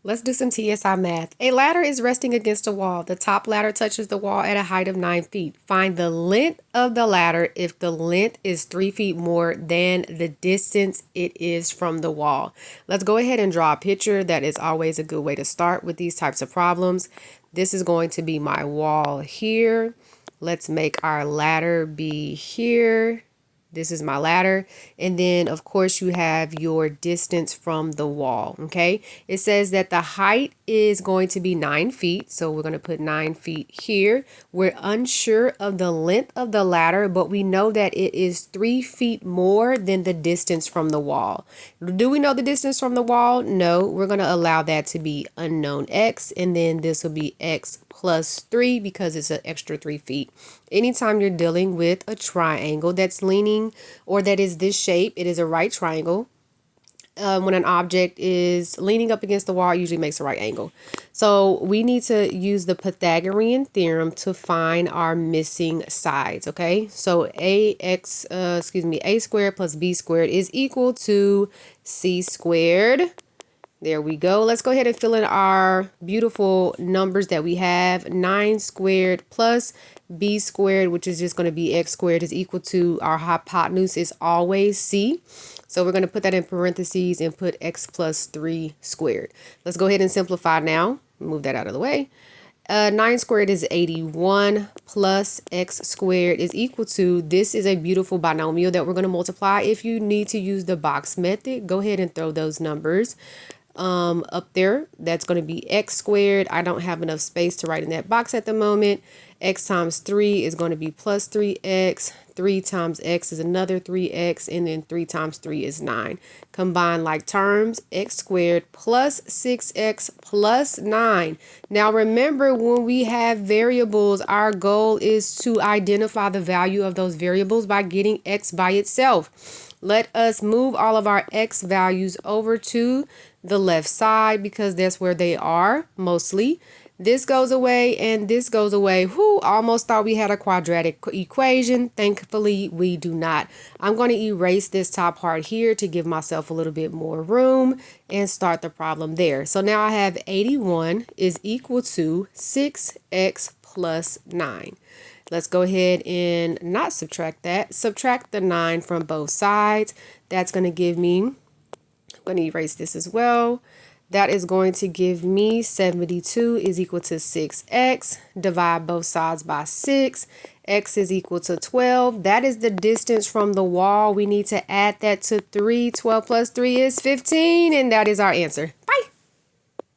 Let's do some TSI math. A ladder is resting against a wall. The top ladder touches the wall at a height of 9 feet. Find the length of the ladder if the length is 3 feet more than the distance it is from the wall. Let's go ahead and draw a picture. That is always a good way to start with these types of problems. This is going to be my wall here. Let's make our ladder be here. This is my ladder. And then, of course, you have your distance from the wall, okay? It says that the height is going to be 9 feet. So we're going to put 9 feet here. We're unsure of the length of the ladder, but we know that it is 3 feet more than the distance from the wall. Do we know the distance from the wall? No, we're going to allow that to be unknown x. And then this will be x plus 3 because it's an extra 3 feet. Anytime you're dealing with a triangle that's leaning or that is this shape, it is a right triangle. When an object is leaning up against the wall, it usually makes a right angle. So we need to use the Pythagorean theorem to find our missing sides, okay? So a squared plus b squared is equal to c squared. There we go. Let's go ahead and fill in our beautiful numbers that we have. 9 squared plus b squared, which is just going to be x squared, is equal to our hypotenuse is always c. So we're going to put that in parentheses and put x plus 3 squared. Let's go ahead and simplify now. Move that out of the way. 9 squared is 81 plus x squared is equal to, this is a beautiful binomial that we're going to multiply. If you need to use the box method, go ahead and throw those numbers up there. That's going to be x squared. I don't have enough space to write in that box at the moment. X times 3 is going to be plus 3x. 3 times x is another 3x, and then 3 times 3 is 9. Combine like terms, x squared plus 6x plus 9. Now remember, when we have variables, our goal is to identify the value of those variables by getting x by itself. Let us move all of our x values over to the left side because that's where they are mostly. This goes away and this goes away. Whoo, almost thought we had a quadratic equation. Thankfully, we do not. I'm going to erase this top part here to give myself a little bit more room and start the problem there. So now I have 81 is equal to 6x plus 9. Let's go ahead and not subtract that. Subtract the 9 from both sides. That's going to give me, I'm going to erase this as well. That is going to give me 72 is equal to 6x. Divide both sides by 6. X is equal to 12. That is the distance from the wall. We need to add that to 3. 12 plus 3 is 15, and that is our answer.